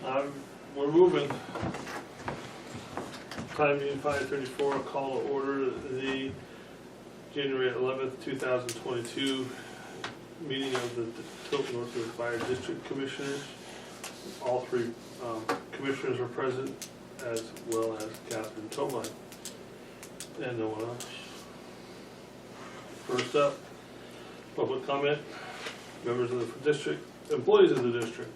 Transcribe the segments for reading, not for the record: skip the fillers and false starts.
We're moving. Time being 5:34, call to order the January 11th, 2022 meeting of the Tilton Northwood Fire District Commissioners. All three commissioners are present, as well as Catherine Tomine, and no one else. First up, public comment. Members of the district, employees of the district.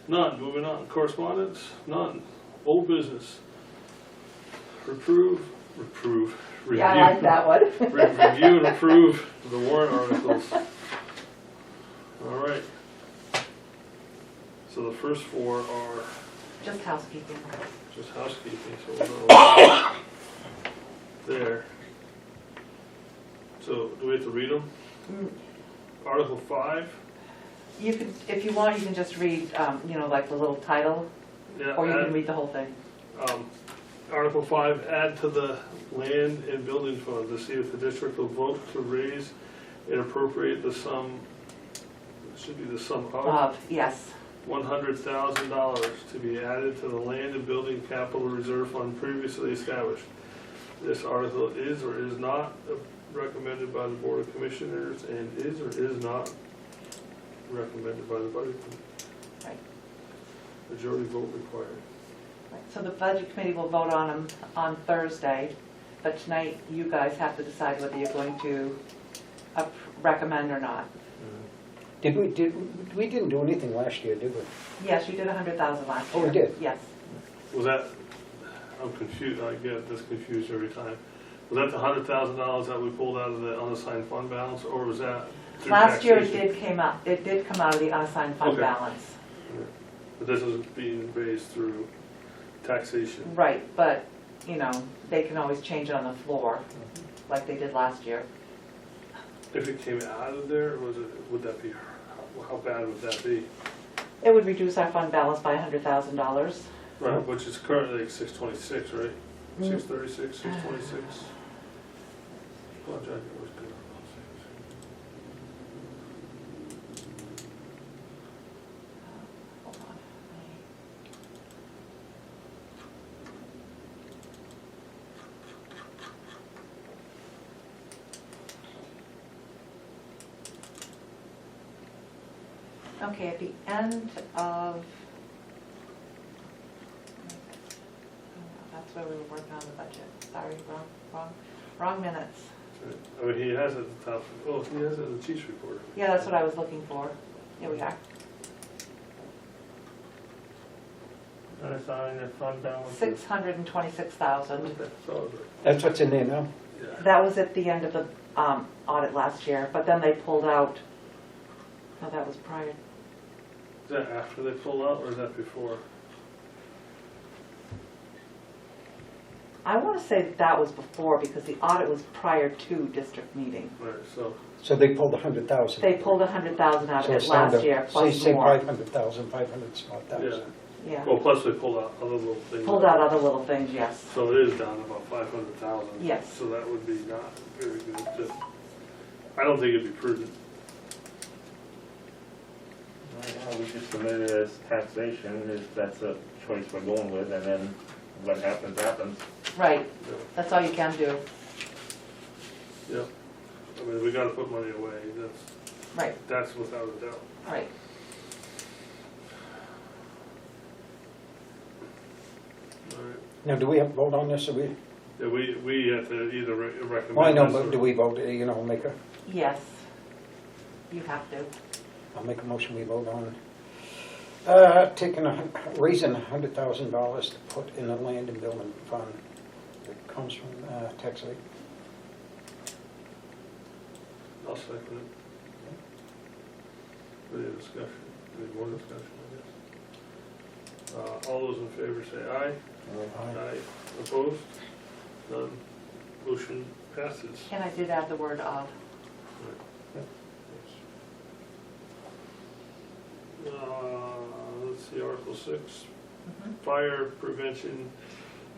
None. Moving on. Correspondence? None. Old business. Review. Yeah, I like that one. Review and approve the warrant articles. All right. So the first four are Just housekeeping. just housekeeping, so we'll go there. So do we have to read them? Article 5. You can, if you want, you can just read, like the little title, Yeah. or you can read the whole thing. Article 5, add to the land and building fund to see if the district will vote to raise and appropriate the sum, it should be the sum of Yes. $100,000 to be added to the land and building capital reserve fund previously established. This article is or is not recommended by the Board of Commissioners and is or is not recommended by the Budget Committee. Right. Majority vote required. Right. So the Budget Committee will vote on them on Thursday, but tonight you guys have to decide whether you're going to recommend or not. We didn't do anything last year, did we? Yes, you did 100,000 last year. Oh, we did? Yes. Was that, I'm confused, I get this confused every time. Was that the $100,000 that we pulled out of the unassigned fund balance, or was that through Last year it taxation? did come out of the unassigned fund Okay. balance. But this is being raised through taxation. Right, but, they can always change it on the floor, like they did last year. If it came out of there, would that be, how bad would that be? It would reduce our fund balance by $100,000. Right, which is currently like 626, right? Mm. 636, 626. Oh, Jack, it was good. Hold on. Okay, at the end of, that's where we were working on the budget. Sorry, wrong minutes. I mean, he has it at the top, oh, he has it in the chief's report. Yeah, that's what I was looking for. Here we are. Unassigned fund balance. 626,000. Okay, so, That's what's in there now? yeah. That was at the end of the audit last year, but then they pulled out, no, that was prior. Is that after they pull out, or is that before? I want to say that was before, because the audit was prior to district meeting. Right, so, So they pulled 100,000? They pulled 100,000 out of So it it's down last to, year, plus say more. 500,000, 500 some odd yeah. thousand. Yeah, Well, plus they pulled out other little things. pulled out other little things, yes. So it is down to about 500,000. Yes. So that would be not very good. I don't think it'd be prudent. We just submit it as taxation, if that's a choice we're going with, and then what happens, happens. Right, Yeah. that's all you can do. Yep. I mean, we gotta put money away. Right, That's without a doubt. right. All right. Now, do we have to vote on this, or we? Yeah, we have to either recommend. Well, I know, this but or- do we vote, make a, Yes, you have to. I'll make a motion, we vote on raising $100,000 to put in the land and building fund that comes from tax rate. I'll second it. Any discussion? Any more discussion, I guess? All those in favor say aye. Aye. Opposed? None. Motion passes. And I did add the word of. Let's see, Article 6, Mhm. Fire Prevention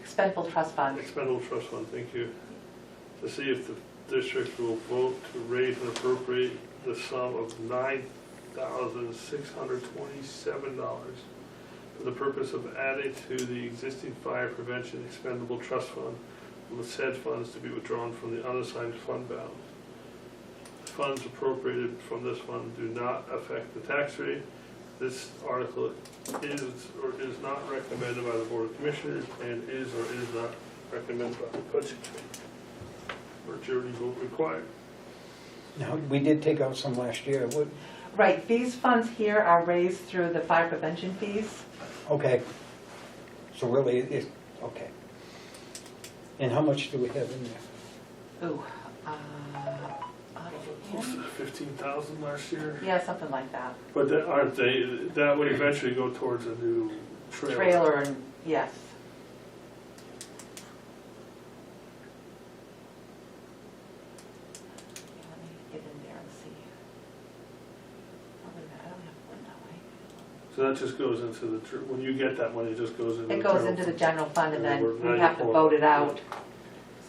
Expendable trust fund. Expendable Trust Fund, thank you. To see if the district will vote to raise and appropriate the sum of $9,627 for the purpose of adding to the existing fire prevention expendable trust fund, with said funds to be withdrawn from the unassigned fund balance. Funds appropriated from this fund do not affect the tax rate. This article is or is not recommended by the Board of Commissioners and is or is not recommended by the Budget Committee. Majority vote required. Now, we did take out some last year. Right, these funds here are raised through the fire prevention fees. Okay. So really, it's, okay. And how much do we have in there? Ooh, Close to 15,000 last year. yeah, something like that. But that, aren't they, that would eventually go towards a new trailer. Trailer and, yes. Let me get in there and see. Oh, wait a minute, I don't have one now, right? So that just goes into the, when you get that money, it just goes into the It goes general into the fund. general fund and then And we're we have to 94. vote it out.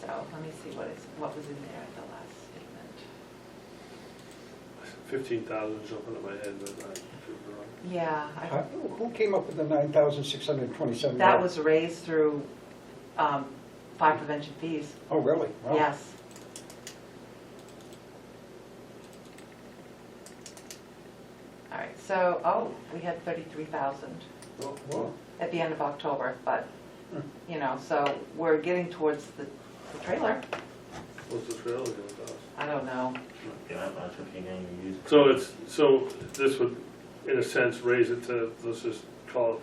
So let me see what was in there at the last statement. 15,000 jumping in my head, but I could be wrong. Yeah, Who came up with the $9,627? that was raised through fire prevention fees, Oh, really? Wow. yes. All right, so, oh, we had 33,000 Well, at the end of October, but, you know, so we're getting towards the trailer. What's the trailer gonna cost? I don't know. Yeah, I'm not sure if you're going to use it. So it's, so this would, in a sense, raise it to, let's just call it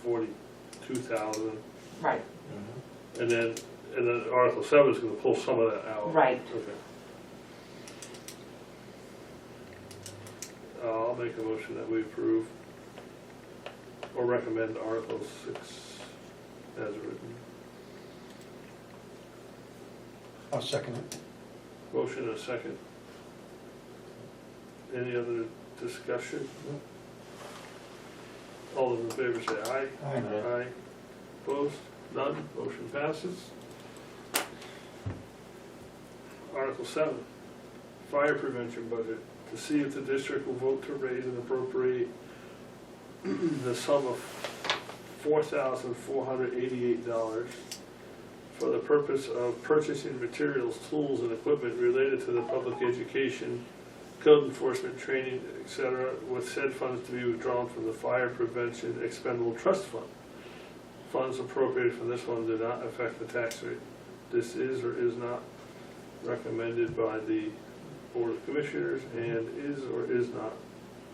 42,000. Right, Mhm. And then Article 7 is gonna pull some of that out. right. Okay. I'll make a motion that we approve or recommend Article 6 as written. I'll second it. Motion and a second. Any other discussion? All those in favor say aye. Aye. Aye. Opposed? None. Motion passes. Article 7, fire prevention budget. To see if the district will vote to raise and appropriate the sum of $4,488 for the purpose of purchasing materials, tools, and equipment related to the public education, code enforcement, training, etc., with said funds to be withdrawn from the fire prevention expendable trust fund. Funds appropriated from this one do not affect the tax rate. This is or is not recommended by the Board of Commissioners and is or is not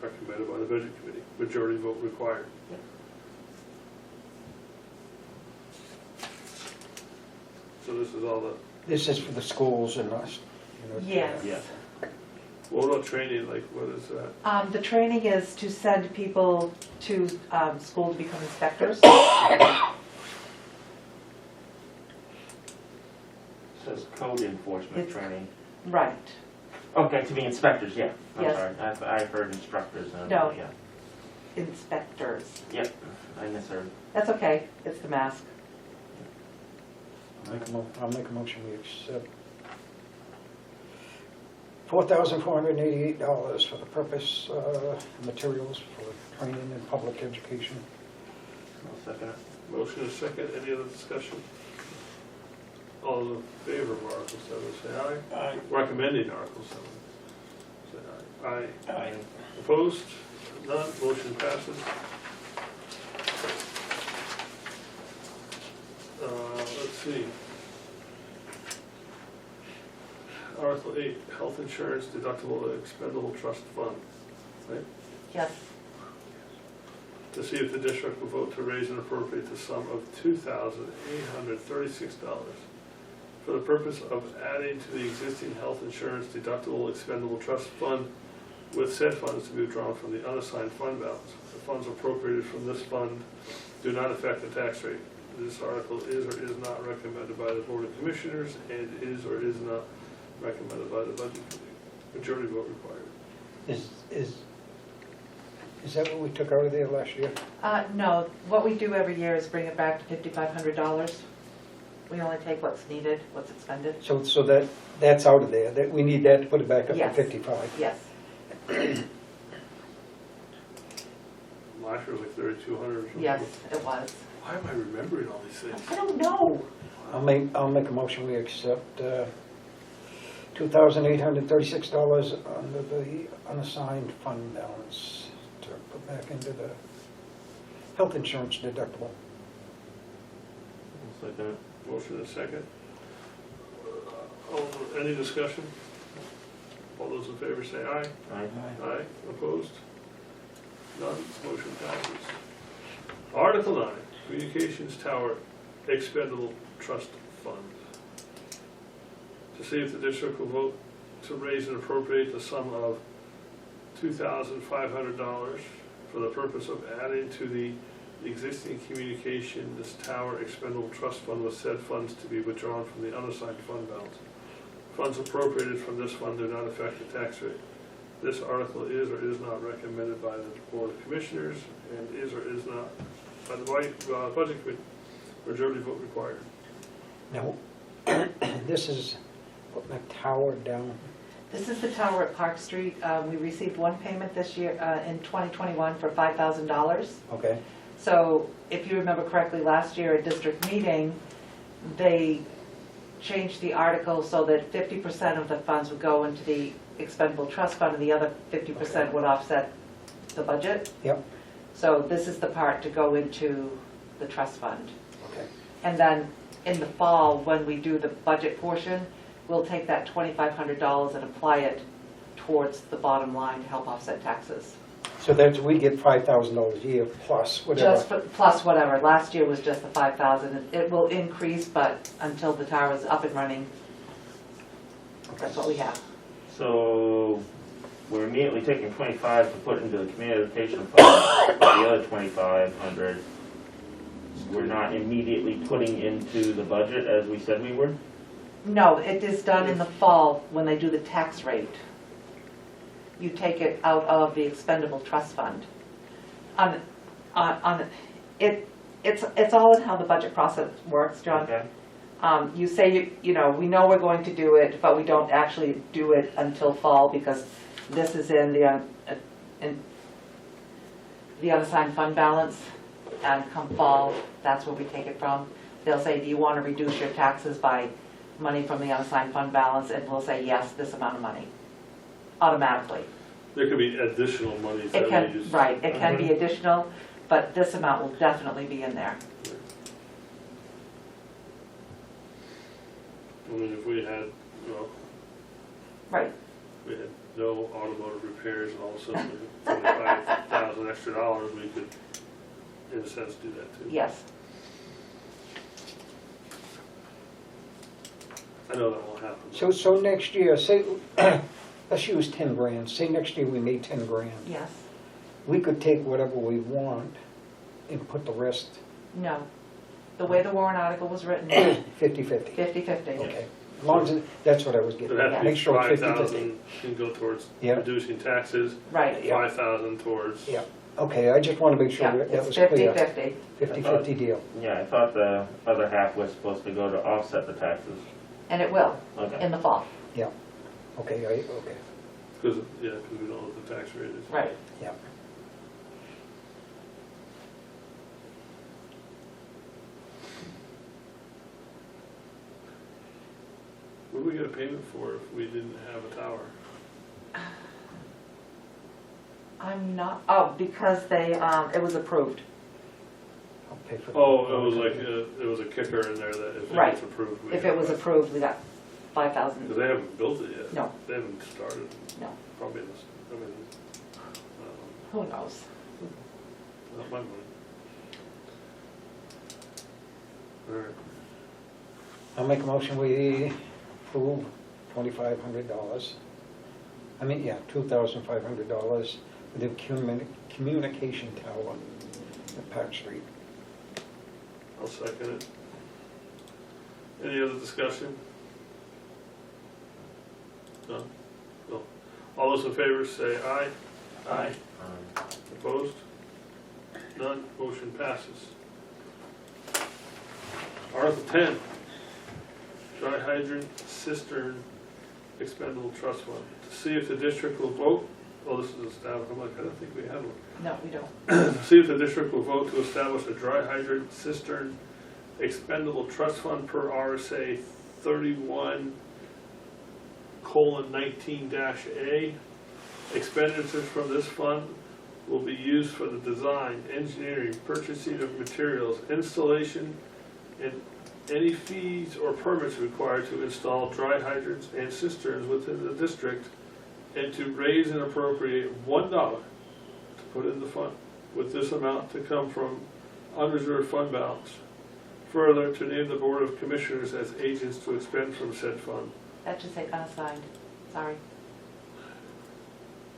recommended by the Budget Committee. Majority vote required. So this is all the, This is for the schools and us. You know. Yes. Yeah. what about training, like what is that? The training is to send people to school to become inspectors. Says code enforcement It's- training. Right, Okay, to be inspectors, yeah. I'm Yes. sorry, I've heard instructors. No. Yeah. inspectors. Yep, I misheard. That's okay, it's the mask. I'll make a motion we accept $4,488 for the purpose, materials for training and public education. I'll second it. Motion is second. Any other discussion? All those in favor of Article 7 say aye. Aye. Recommending Article 7 say aye. Aye. Aye. Opposed? None. Motion passes. Let's see. Article 8, Health Insurance Deductible Expendable Trust Fund. Right? Yes, To see if the district will vote to raise and appropriate the sum of $2,836 for the purpose of adding to the existing health insurance deductible expendable trust fund, with said funds to be withdrawn from the unassigned fund balance. The funds appropriated from this fund do not affect the tax rate. This article is or is not recommended by the Board of Commissioners and is or is not recommended by the Budget Committee. Majority vote required. Is that what we took out of there last year? no, what we do every year is bring it back to $5,500. We only take what's needed, what's expended. So that's out of there, that we need that to put it back up to Yes. 55. Yes, My last year was like 3,200 or something. Yes, it was. Why am I remembering all these things? I don't know. I'll make a motion, we accept $2,836 under the unassigned fund balance to put back into the health insurance deductible. Second it. Motion and second. Any discussion? All those in favor say aye. Aye. Aye. Opposed? None. Motion passes. Article 9, Communications Tower Expendable Trust Fund. To see if the district will vote to raise and appropriate the sum of $2,500 for the purpose of adding to the existing communications tower expendable trust fund with said funds to be withdrawn from the unassigned fund balance. Funds appropriated from this fund do not affect the tax rate. This article is or is not recommended by the Board of Commissioners and is or is not by the Budget Committee. Majority vote required. Now, this is putting a tower down. This is the tower at Park Street. We received one payment this year, in 2021 for $5,000. Okay, So if you remember correctly, last year at district meeting, they changed the article so that 50% of the funds would go into the expendable trust fund and the other 50% would offset the budget. yep, So this is the part to go into the trust fund. okay. And then in the fall, when we do the budget portion, we'll take that $2,500 and apply it towards the bottom line to help offset taxes. So that's, we get $5,000 a year plus whatever. Just plus whatever. Last year was just the 5,000. It will increase, but until the tower is up and running, that's what we have. So we're immediately taking 25 to put into the communication fund, the other 2,500 we're not immediately putting into the budget as we said we were? No, it is done in the fall when they do the tax rate. You take it out of the expendable trust fund. It's all in how the budget process works, John. Okay. You say, we know we're going to do it, but we don't actually do it until fall because this is in the unassigned fund balance, and come fall, that's where we take it from. They'll say, do you want to reduce your taxes by money from the unassigned fund balance? And we'll say, yes, this amount of money, automatically. There could be additional money It that we can, use. right, it can be additional, but this amount will definitely be in there. I mean, if we had, Right, we had no automotive repairs and all of a sudden $75,000 extra dollars, we could, in a sense, do that too. yes. I know that won't happen. So next year, say, let's use 10 grand. Say next year we made 10 grand. Yes. We could take whatever we want and put the rest No. The way the warrant article was written, 50-50. 50-50. Okay. As long as, that's what I was It getting has at. to Make be sure it's 50-50. 5,000 can go towards Yeah. reducing taxes, Right. Yeah. 5,000 towards. Yeah, okay, I just want to make sure Yeah, that that it's was clear. 50-50. 50-50 deal. Yeah, I thought the other half was supposed to go to offset the taxes. And it will, Okay. in the fall. Yeah, okay, okay, Because, we don't know what the tax rate is. Right. yeah. What would we get a payment for if we didn't have a tower? I'm not, because they, it was approved. I'll pay for the- Oh, it was like, it was a kicker in there that if it Right. gets approved. we If get it was that. approved, we got 5,000. Because they haven't built it yet. No. They haven't started. No. Probably, Who knows? not my money. All right. I'll make a motion, we approve $2,500. I mean, yeah, $2,500 for the communication tower at Park Street. I'll second it. Any other discussion? None? No. All those in favor say aye. Aye. Opposed? None. Motion passes. Article 10, dry hydrant cistern expendable trust fund. To see if the district will vote oh, this is established, I'm like, I don't think we have one. No, we don't. See if the district will vote to establish a dry hydrant cistern expendable trust fund per RSA 31:19-A. Expenditures from this fund will be used for the design, engineering, purchasing of materials, installation, and any fees or permits required to install dry hydrants and cisterns within the district, and to raise and appropriate $1 to put in the fund, with this amount to come from unreserved fund balance. Further, to name the Board of Commissioners as agents to expend from said fund. That should say unassigned, sorry.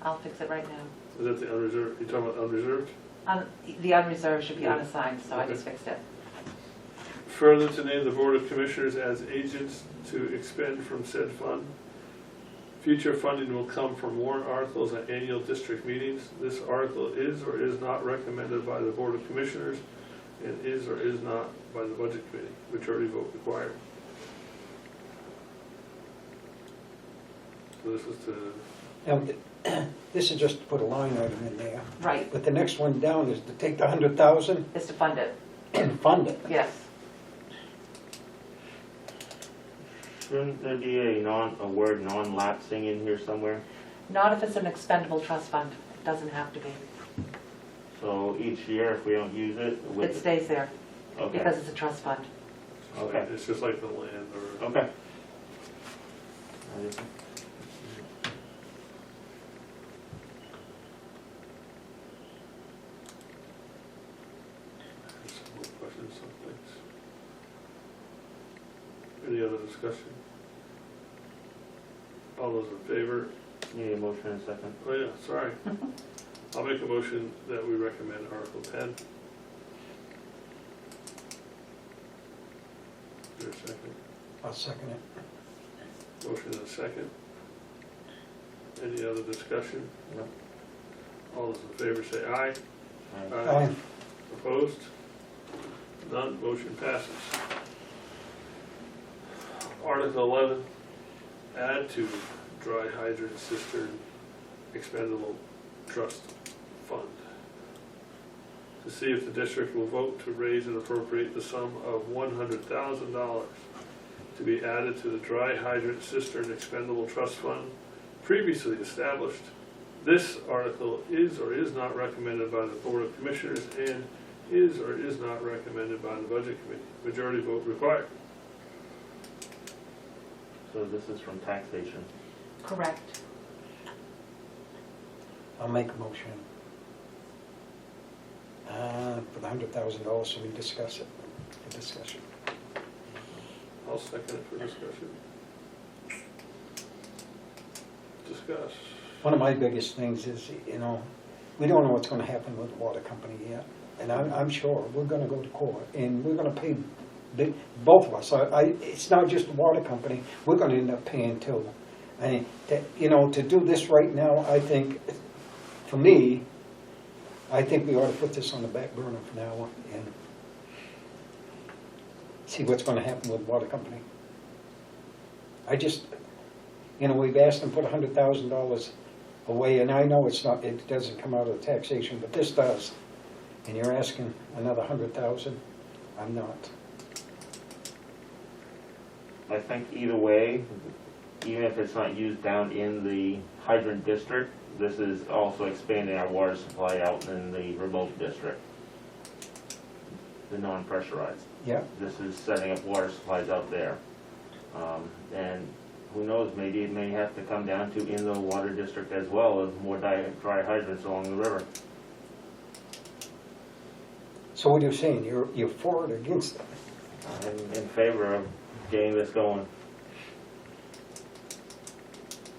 I'll fix it right now. Is that the unreserved, you talking about unreserved? The unreserved should be Yeah. unassigned, so I Okay. just fixed it. Further, to name the Board of Commissioners as agents to expend from said fund. Future funding will come from warrant articles at annual district meetings. This article is or is not recommended by the Board of Commissioners and is or is not by the Budget Committee. Majority vote required. So this is to, Now, this is just to put a line item in there, Right, but the next one down is to take the 100,000 is to fund it, and fund it. yes. Shouldn't there be a word non-lapsing in here somewhere? Not if it's an expendable trust fund, it doesn't have to be. So each year, if we don't use it, It stays there, okay, because it's a trust fund. Okay. it's just like the land or. okay. Some more questions, some things. Any other discussion? All those in favor? Need a motion in a second. Oh yeah, sorry. I'll make a motion that we recommend Article 10. Is there a second? I'll second it. Motion and a second. Any other discussion? No. All those in favor say aye. Aye. Opposed? None, motion passes. Article 11, add to dry hydrant cistern expendable trust fund. To see if the district will vote to raise and appropriate the sum of $100,000 to be added to the dry hydrant cistern expendable trust fund previously established. This article is or is not recommended by the Board of Commissioners and is or is not recommended by the Budget Committee. Majority vote required. So this is from taxation. Correct. I'll make a motion. For the $100,000, so we discuss it, for discussion. I'll second it for discussion. Discuss. One of my biggest things is, we don't know what's gonna happen with the water company yet. And I'm sure we're gonna go to court and we're gonna pay, both of us. It's not just the water company, we're gonna end up paying too. And, to do this right now, I think, for me, I think we ought to put this on the back burner for now and see what's gonna happen with the water company. I just, we've asked them to put $100,000 away, and I know it doesn't come out of the taxation, but this does. And you're asking another $100,000? I'm not. I think either way, even if it's not used down in the hydrant district, this is also expanding our water supply out in the remote district. The non-pressurized. Yeah, This is setting up water supplies out there. And who knows, maybe it may have to come down to in the water district as well, of more dry hydrants along the river. so what are you saying? You're for it or against it? I'm in favor of getting this going.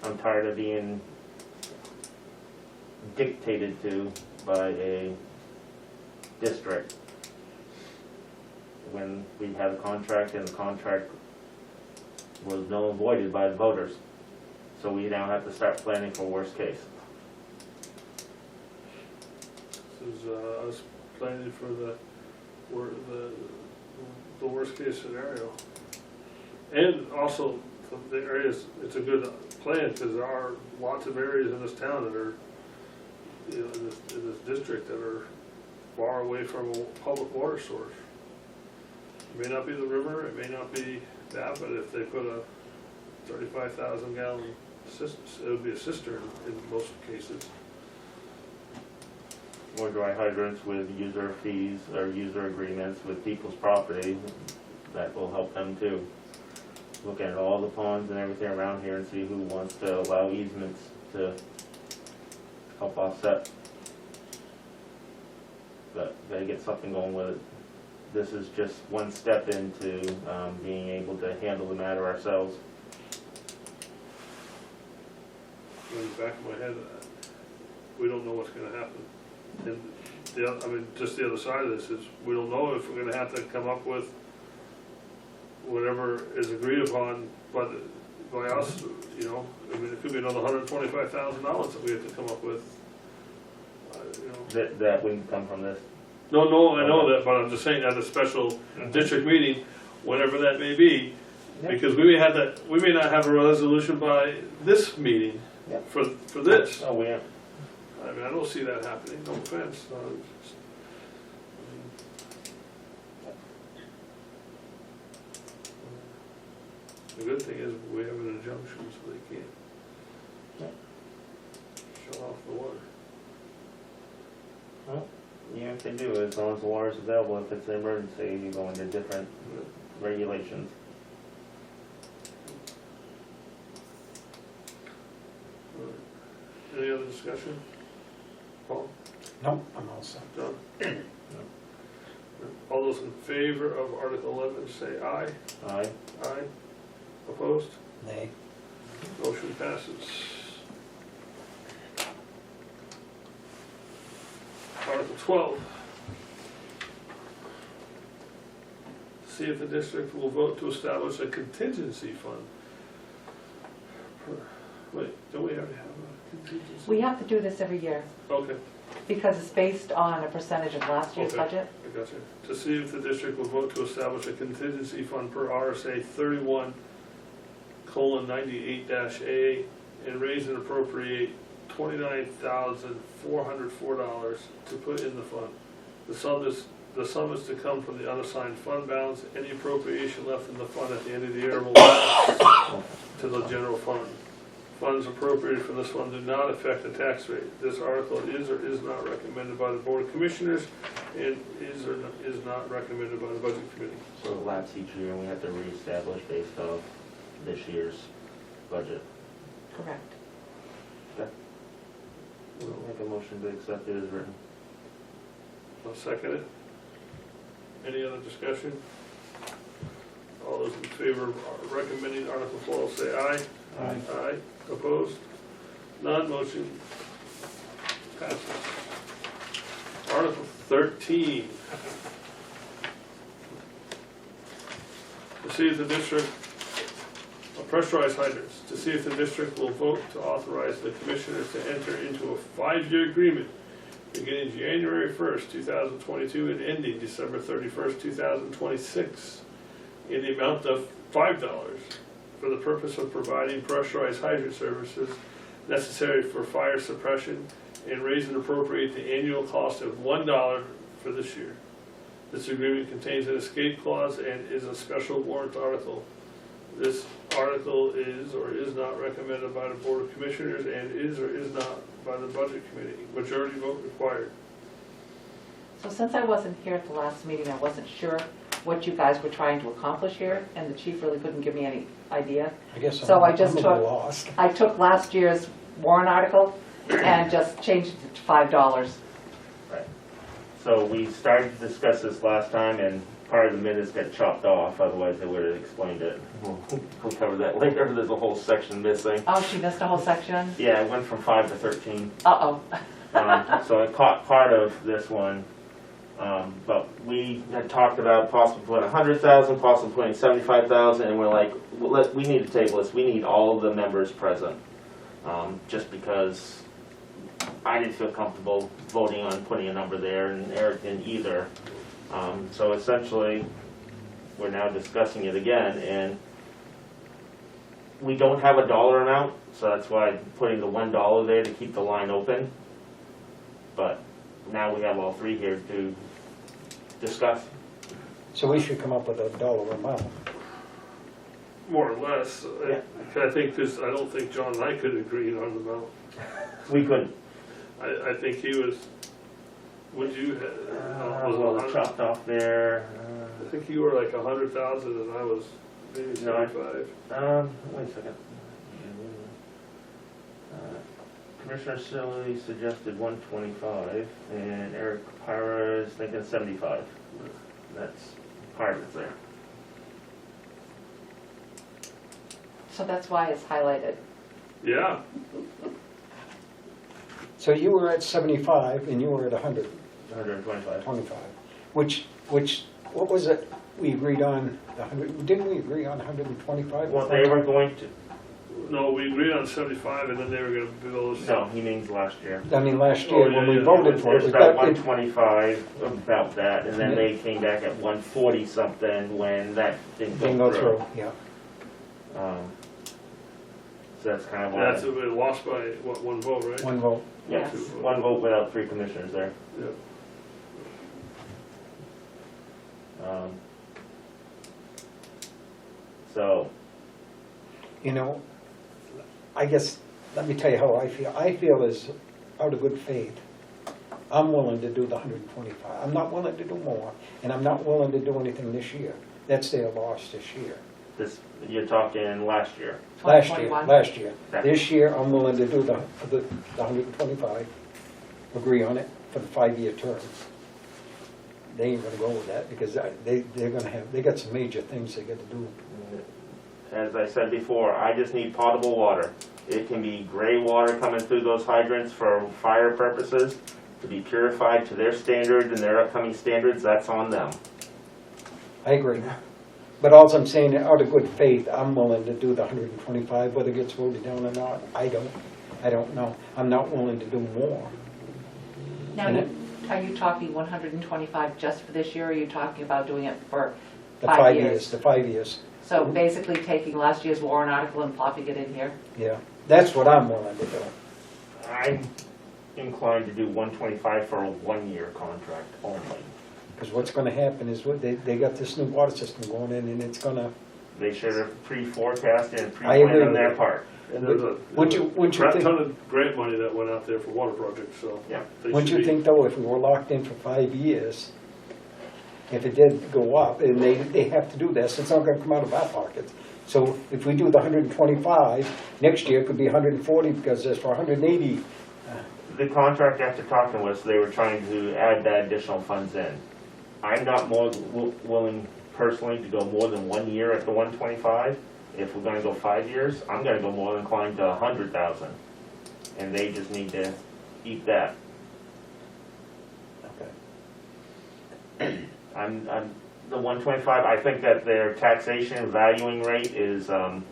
I'm tired of being dictated to by a district when we had a contract and the contract was null and voided by the voters. So we now have to start planning for worst case. This is us planning for the worst case scenario. And also, the areas, it's a good plan, because there are lots of areas in this town that are you know, in this district that are far away from a public water source. It may not be the river, it may not be that, but if they put a 35,000 gallon cistern, it would be a cistern in most cases. Or dry hydrants with user fees or user agreements with people's property, that will help them too. Look at all the ponds and everything around here and see who wants to allow easements to help offset. But gotta get something going with it. This is just one step into being able to handle the matter ourselves. In the back of my head, we don't know what's gonna happen. And just the other side of this is, we don't know if we're gonna have to come up with whatever is agreed upon by us, you know. I mean, it could be another $125,000 that we have to come up with, you know. That wouldn't come from this. No, I know that, but I'm just saying at a special district meeting, whenever that may be, Yep. because we may not have a resolution by this meeting Yep. for this. Oh, we are. I mean, I don't see that happening, no offense. The good thing is we have an injunction, so they can't shut off the water. Well, yeah, if they do, as long as the water's available, if it's an emergency, you go into different regulations. Any other discussion? Paul? No, I'm all set. John? All those in favor of Article 11 say aye. Aye. Aye. Opposed? Nay. Motion passes. Article 12. See if the district will vote to establish a contingency fund. Wait, don't we already have a contingency? We have to do this every year Okay, because it's based on a percentage of last year's Okay. budget. I got you. To see if the district will vote to establish a contingency fund per RSA 31:98-A and raise and appropriate $29,404 to put in the fund. The sum is to come from the unassigned fund balance. Any appropriation left in the fund at the end of the year will go to the general fund. Funds appropriated from this fund do not affect the tax rate. This article is or is not recommended by the Board of Commissioners and is or is not recommended by the Budget Committee. So it lapses each year and we have to reestablish based off this year's budget. Correct. We'll make a motion to accept it as written. I'll second it. Any other discussion? All those in favor of recommending Article 12 say aye. Aye. Aye. Opposed? None. Motion passes. Article 13. To see if the district, pressurized hydrants, to see if the district will vote to authorize the commissioners to enter into a 5-year agreement beginning January 1st, 2022 and ending December 31st, 2026 in the amount of $5 for the purpose of providing pressurized hydrant services necessary for fire suppression and raise and appropriate the annual cost of $1 for this year. This agreement contains an escape clause and is a special warrant article. This article is or is not recommended by the Board of Commissioners and is or is not by the Budget Committee. Majority vote required. So since I wasn't here at the last meeting, I wasn't sure what you guys were trying to accomplish here, and the chief really couldn't give me any idea. I guess So I I'm just a little took- lost. I took last year's warrant article and just changed it to $5. Right. So we started to discuss this last time and part of the minutes got chopped off, otherwise they would have explained it. We'll cover that later, there's a whole section missing. Oh, she missed a whole section? Yeah, it went from 5 to 13. Uh-oh. So I caught part of this one, but we had talked about possibly putting 100,000, possibly putting 75,000, and we're like, well, we need to table this. We need all of the members present, just because I didn't feel comfortable voting on putting a number there, and Eric didn't either. So essentially, we're now discussing it again, and we don't have a dollar amount, so that's why I'm putting the $1 there to keep the line open. but now we have all three here to discuss. So we should come up with a dollar amount. More or less. Yeah. I think this, I don't think John and I could agree on the amount. We could, I think he was, would you, was well, it it's 100? chopped off there. I think you were like 100,000 and I was maybe No, I- 75. Wait a second. Commissioner Silly suggested 125, and Eric Pyra is thinking 75. That's part of it there. So that's why it's highlighted. Yeah, So you were at 75 and you were at 125. 125, which, what was it we agreed on, 100, didn't we agree on 125? Well, they were going to, no, we agreed on 75 and then they were gonna bill us. no, he means last year. I mean, last Oh, year yeah, when we yeah, voted yeah. for it, It's we about got it, 125, about that, and then they came back at 140 something when that didn't didn't go go through, through. yeah. So that's kind of That's, why, it lost by, what, one vote, right? One vote. yes, Yes. one vote without three commissioners there. Yeah. So, You know, I guess, let me tell you how I feel. I feel is, out of good faith, I'm willing to do the 125. I'm not willing to do more, and I'm not willing to do anything this year. That's their loss this year. this, you're talking last year. Last year, 2021. last year. Yeah. This year, I'm willing to do the 125, agree on it for the 5-year term. They ain't gonna go with that, because they're gonna have, they got some major things they gotta do. As I said before, I just need potable water. It can be gray water coming through those hydrants for fire purposes, to be purified to their standards and their upcoming standards, that's on them. I agree. But alls I'm saying, out of good faith, I'm willing to do the 125, whether it gets voted down or not, I don't know. I'm not willing to do more. Now, And are you talking 125 just for this year, or are you talking about doing it for The 5 years? The 5 years, So basically taking last year's warrant article and plopping it in here? yeah. That's what I'm willing to do. I'm inclined to do 125 for a 1-year contract only. Because what's gonna happen is, they got this new water system going in, and it's gonna, They should have pre-forecasted and I agree pre-planned on with their you. part. And there's a Wouldn't you crap think- ton of grant money that went out there for water projects, so. Yeah. they wouldn't should you be- think though, if we were locked in for 5 years, if it did go up, and they have to do this, it's not gonna come out of our pockets. So if we do the 125, next year it could be 140, because there's for 180. The contract after talking was, they were trying to add that additional funds in. I'm not more willing personally to go more than 1 year at the 125. If we're gonna go 5 years, I'm gonna go more inclined to 100,000. And they just need to eat that. I'm, the 125, I think that their taxation valuing rate is, I'm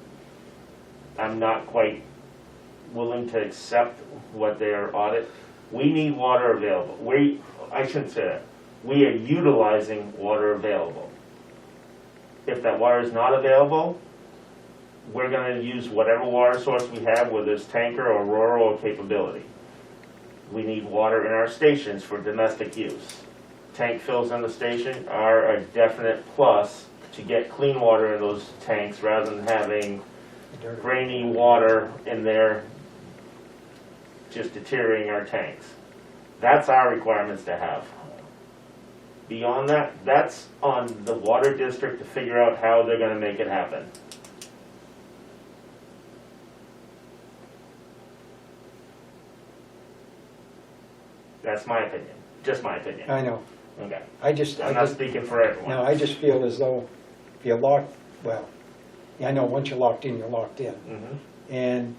not quite willing to accept what their audit. We need water available. I shouldn't say that. We are utilizing water available. If that water is not available, we're gonna use whatever water source we have, whether it's tanker or rural capability. We need water in our stations for domestic use. Tank fills in the station are a definite plus to get clean water in those tanks rather than having grainy water in there just deteriorating our tanks. That's our requirements to have. Beyond that, that's on the water district to figure out how they're gonna make it happen. That's my opinion, just my opinion. I know, Okay, I just, I'm not speaking for everyone. no, I just feel as though if you're locked, well, yeah, I know, once you're locked in, you're locked in. Mhm. And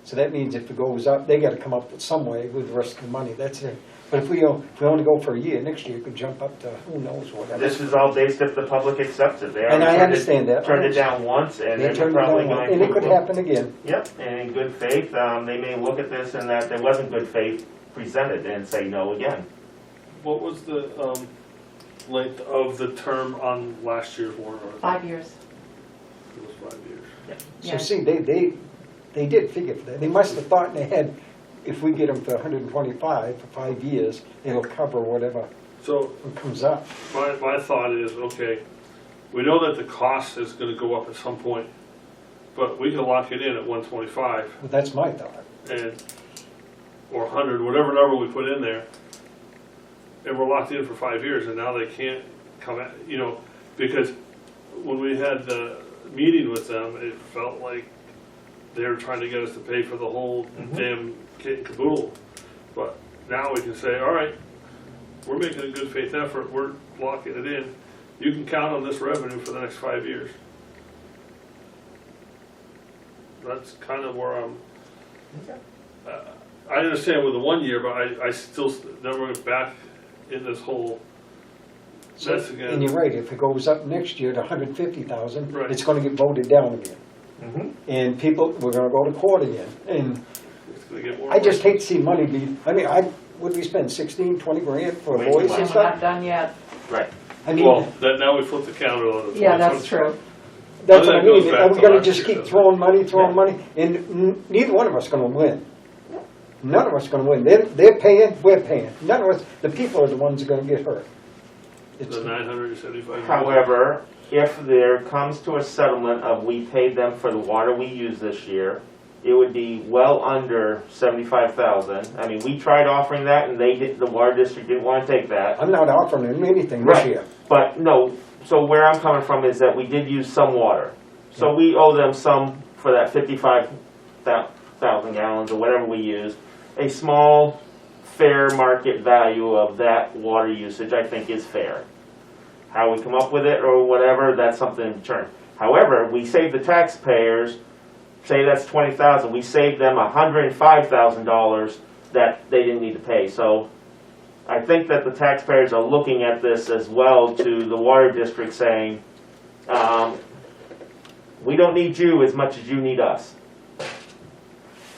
so that means if it goes up, they gotta come up with some way with the rest of the money, that's it. But if we only go for a year, next year it could jump up to who knows what. This is all based if the public accepts it. They And already I turned it- understand that. Turned it down once, and They then they're turned it probably down, going to. and it could happen again. Yep, and in good faith, they may look at this and that there wasn't good faith presented and say no again. What was the length of the term on last year's warrant article? 5 years. It was 5 years. So Yeah. see, they did figure for that. They must have thought in their head, if we get them for 125 for 5 years, it'll cover whatever So comes up. my thought is, okay, we know that the cost is gonna go up at some point, but we can lock it in at 125 But that's my thought. and, or 100, whatever number we put in there, and we're locked in for 5 years, and now they can't come at, you know, because when we had the meeting with them, it felt like they were trying to get us to pay for the whole damn kit and caboodle. But now we can say, all right, we're making a good faith effort, we're locking it in, you can count on this revenue for the next 5 years. That's kind of where I'm, I understand with the 1 year, but I still never went back in this whole mess And again. you're right, if it goes up next year to 150,000, Right. it's gonna get voted down again. Mhm. And people, we're gonna go to court again. And It's gonna get more. I just hate to see money be, I mean, would we spend 16, 20 grand for Way too lawyers much. and And we're not stuff? done yet. Right. I mean, Well, now we flip the counter on it. Yeah, that's true. that's what I that goes mean, back are we to gonna last just year, keep doesn't throwing money, throwing Yeah. money? And neither one of us gonna win. None of us gonna win. They're paying, we're paying. None of us, the people are the ones that are gonna get hurt. It's- The 975. However, if there comes to a settlement of we paid them for the water we used this year, it would be well under 75,000. I mean, we tried offering that and the water district didn't want to take that. I'm not offering them anything this Right. year. But no, so where I'm coming from is that we did use some water. So we owe them some for that 55,000 gallons or whatever we used. A small fair market value of that water usage, I think, is fair. How we come up with it or whatever, that's something in turn. However, we save the taxpayers, say that's 20,000, we saved them $105,000 that they didn't need to pay. So I think that the taxpayers are looking at this as well to the water district saying, we don't need you as much as you need us.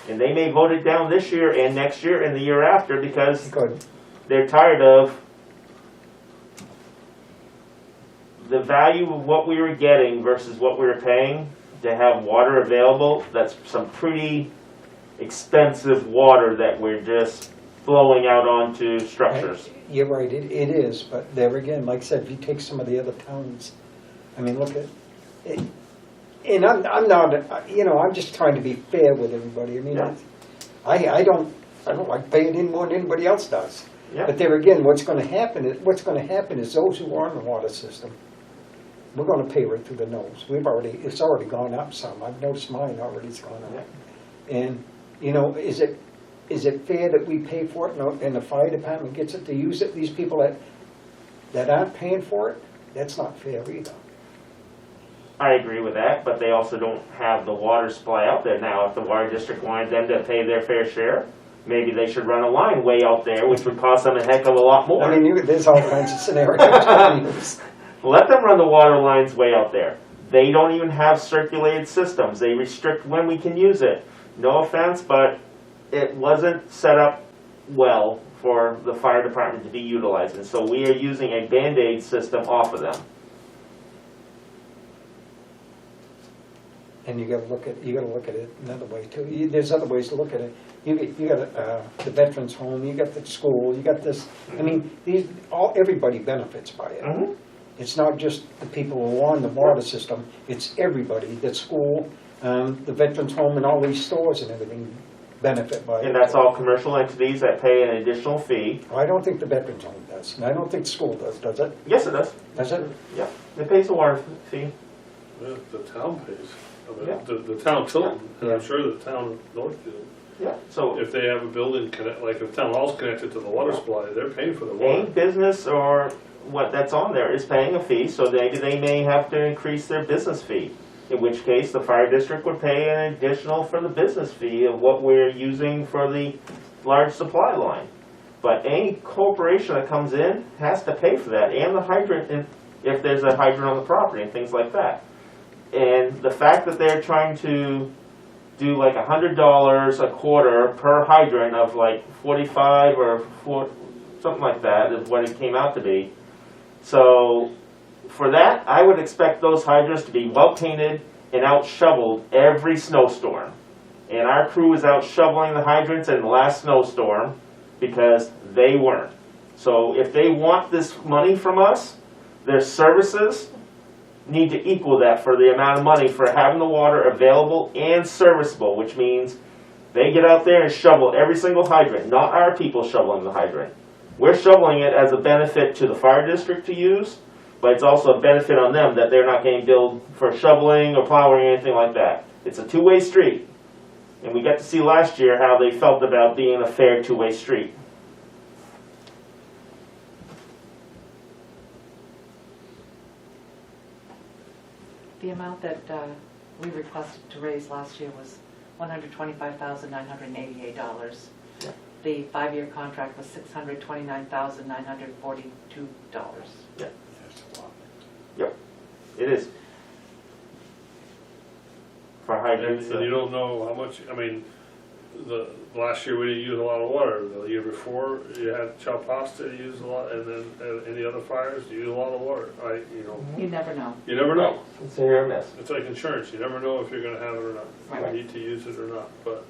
And they may vote it down this year and next year and the year after because Good. they're tired of the value of what we were getting versus what we were paying to have water available. That's some pretty expensive water that we're just blowing out onto structures. You're right, it is, but there again, like I said, if you take some of the other towns, I mean, look at, it, and I'm not, I'm just trying to be fair with everybody. I mean, Yeah. I don't like paying in more than anybody else does. Yeah. But there again, what's gonna happen is those who are in the water system, we're gonna pay right through the nose. It's already gone up some. I've noticed mine already's gone up. And, is it fair that we pay for it and the fire department gets it to use it? These people that aren't paying for it, that's not fair either. I agree with that, but they also don't have the water supply out there now. If the water district wanted them to pay their fair share, maybe they should run a line way out there, which would cost them a heck of a lot more. I mean, there's all kinds of scenarios. Let them run the water lines way out there. They don't even have circulated systems. They restrict when we can use it. No offense, but it wasn't set up well for the fire department to be utilized. And so we are using a Band-Aid system off of them. And you gotta look at it another way too. There's other ways to look at it. You got the veterans home, you got the school, you got this. I mean, everybody benefits by it. Mm-hmm. It's not just the people who are on the water system, it's everybody, the school, the veterans home and all these stores and everything benefit by it. And that's all commercial entities that pay an additional fee. I don't think the veterans home does, and I don't think the school does it? Yes, it does. Does it? Yeah, it pays a water fee. Yeah, the town pays. I mean, Yeah. the town of Tilton, and I'm Yeah. sure the town of Northfield. Yeah, so If they have a building like if town hall's connected to the water supply, they're paying for the any water. business or what that's on there is paying a fee, so maybe they may have to increase their business fee. In which case, the fire district would pay an additional for the business fee of what we're using for the large supply line. But any corporation that comes in has to pay for that, and the hydrant, if there's a hydrant on the property and things like that. And the fact that they're trying to do like $100 a quarter per hydrant of like 45 or something like that is what it came out to be. So for that, I would expect those hydrants to be well painted and out shoveled every snowstorm. and our crew was out shoveling the hydrants in the last snowstorm because they weren't. So if they want this money from us, their services need to equal that for the amount of money for having the water available and serviceable, which means they get out there and shovel every single hydrant, not our people shoveling the hydrant. We're shoveling it as a benefit to the fire district to use, but it's also a benefit on them that they're not getting billed for shoveling or plowing or anything like that. It's a two-way street. And we got to see last year how they felt about being a fair two-way street. The amount that we requested to raise last year was $125,988. Yeah. The 5-year contract was $629,942. Yeah, That's a lot. it is. For hydrants, And you don't know how much, I mean, the last year we didn't use a lot of water. The year before, you had Chalpasta, you used a lot, and then any other fires, you use a lot of water. You never know. You never know. it's a hit or miss. It's like insurance, you never know if you're gonna have it or not. Right. You need to use it or not, but,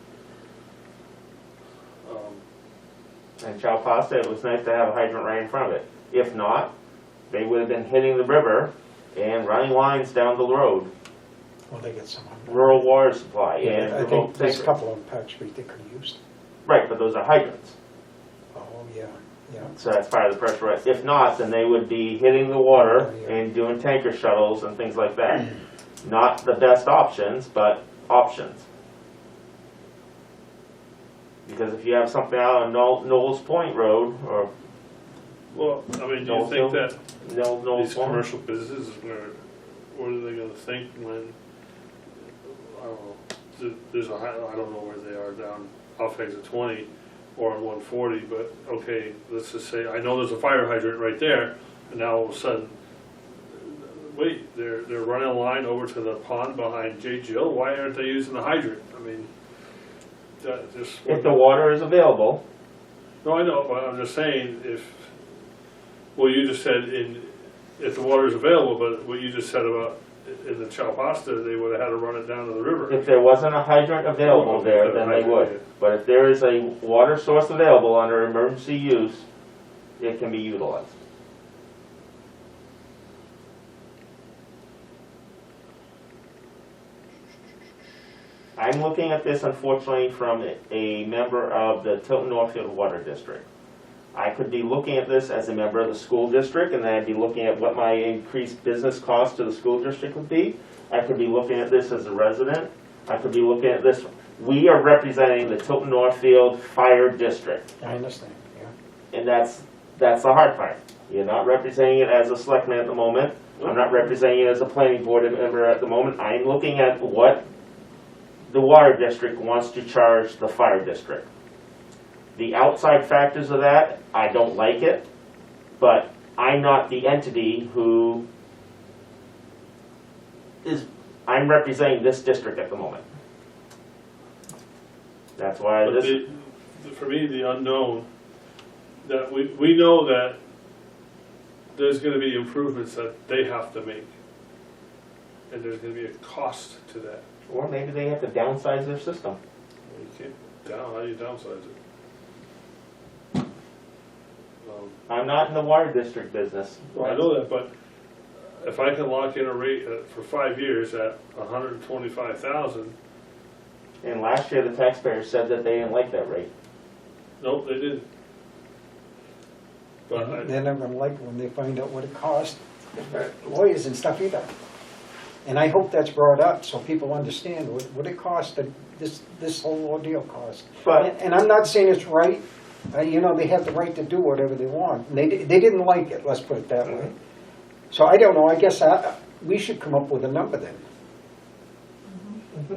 And Chalpasta, it was nice to have a hydrant right in front of it. If not, they would have been hitting the river and running lines down the road. Well, they get some. Rural water supply and I remote think there's a tanker. couple on Park Street they could have used. Right, but those are hydrants. Oh, yeah, yeah. So that's part of the pressurized. If not, then they would be hitting the water Oh, yeah. and doing tanker shuttles and things like that. Not the best options, but options. Because if you have something out on Knowles Point Road, or well, I mean, do you Knowles think Hill? that Knowles these Point, commercial businesses, what are they gonna think when, I don't know, there's a, I don't know where they are down off exit 20 or on 140, but okay, let's just say, I know there's a fire hydrant right there, and now all of a sudden, wait, they're running a line over to the pond behind J. Jill, why aren't they using the hydrant? I mean, that just. if the water is available, No, I know, but I'm just saying, well, you just said if the water is available, but what you just said about in the Chalpasta, they would have had to run it down to the river. if there wasn't a hydrant available there, then they would. But if there is a water source available under emergency use, it can be utilized. I'm looking at this unfortunately from a member of the Tilton Northfield Water District. I could be looking at this as a member of the school district, and then I'd be looking at what my increased business cost to the school district would be. I could be looking at this as a resident. I could be looking at this. We are representing the Tilton Northfield Fire District, I understand, yeah. and that's the hard part. You're not representing it as a selectman at the moment. I'm not representing it as a planning board member at the moment. I'm looking at what the water district wants to charge the fire district. The outside factors of that, I don't like it, but I'm not the entity who I'm representing this district at the moment. That's why But this, for me, the unknown, that we know that there's gonna be improvements that they have to make. And there's gonna be a cost to that. or maybe they have to downsize their system. You can't how do you downsize it? I'm not in the water district business. Well, I know that, but if I can lock in a rate for 5 years at 125,000, And last year, the taxpayers said that they didn't like that rate. nope, they didn't. But They're not gonna like it when they find out what it costs, lawyers and stuff either. And I hope that's brought up so people understand what it costs, this whole ordeal costs. But And I'm not saying it's right, you know, they have the right to do whatever they want. And they didn't like it, let's put it that way. So I don't know, I guess we should come up with a number then.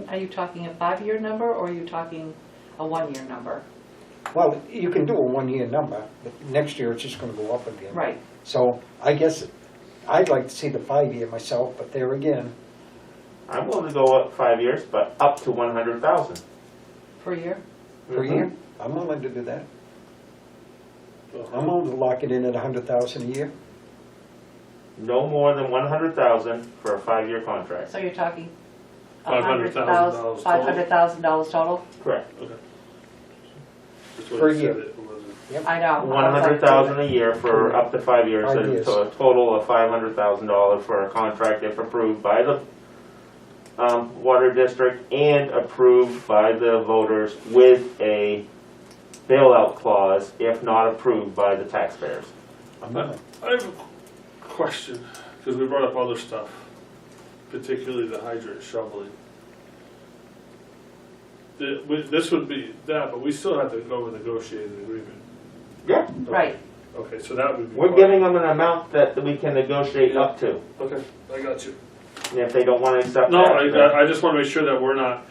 Are you talking a 5-year number, or are you talking a 1-year number? Well, you can do a 1-year number, but next year it's just gonna go up again. Right. So I guess I'd like to see the 5-year myself, but there again, I'm willing to go up 5 years, but up to 100,000 Per year? per year, I'm willing to do that. I'm willing to lock it in at 100,000 a year. No more than 100,000 for a 5-year contract. So you're talking $500,000 $500,000 total? Correct. Okay. That's what Per it said year. it was. I know. 100,000 a year for up to 5 years, 5 years. so a total of $500,000 for a contract if approved by the water district and approved by the voters with a bailout clause if not approved by the taxpayers. I have a question, because we brought up other stuff, particularly the hydrant shoveling. This would be that, but we still have to go with negotiated agreement. Yeah. Right. Okay, so that would be. We're giving them an amount that we can negotiate up to. Okay, I got you. And if they don't want to accept No, that, I just want to make sure that we're not,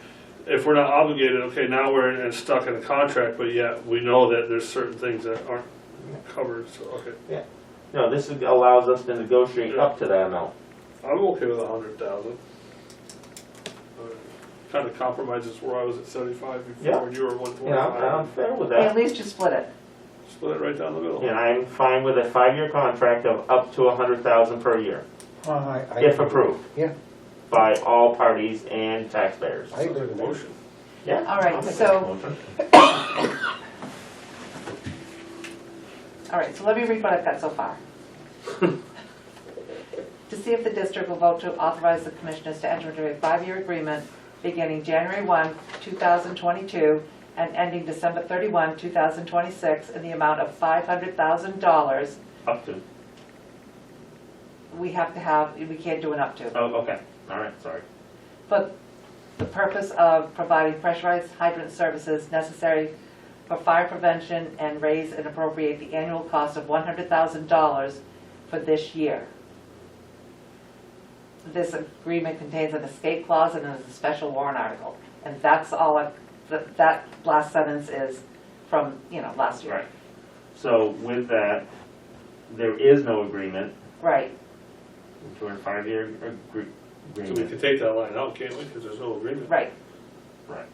if we're not obligated, okay, now we're stuck in a contract, but yet we know that there's certain things that aren't covered, so, okay. no, this allows us to negotiate up to that amount. I'm okay with 100,000. Kind of compromises where I was at 75 before, Yeah. and you were You 125. know, I'm fair with At that. least you split it. Split it right down the middle. And I'm fine with a 5-year contract of up to 100,000 per year, if approved Yeah, by all parties and taxpayers. I agree Like a with that. motion. Yeah. All right, I'll make so- that motion. All right, so let me read what I've got so far. To see if the district will vote to authorize the commissioners to enter into a 5-year agreement beginning January 1, 2022 and ending December 31, 2026 in the amount of $500,000. Up to. We have to have, we can't do an up to. Oh, okay. All right, sorry. But the purpose of providing pressurized hydrant services necessary for fire prevention and raise and appropriate the annual cost of $100,000 for this year. This agreement contains an escape clause and is a special warrant article. And that's all, that last sentence is from, last year. Right. So with that, there is no agreement. Right. We're in a 5-year So we agreement. can take that line out, can't we? Because there's no agreement. Right. Right.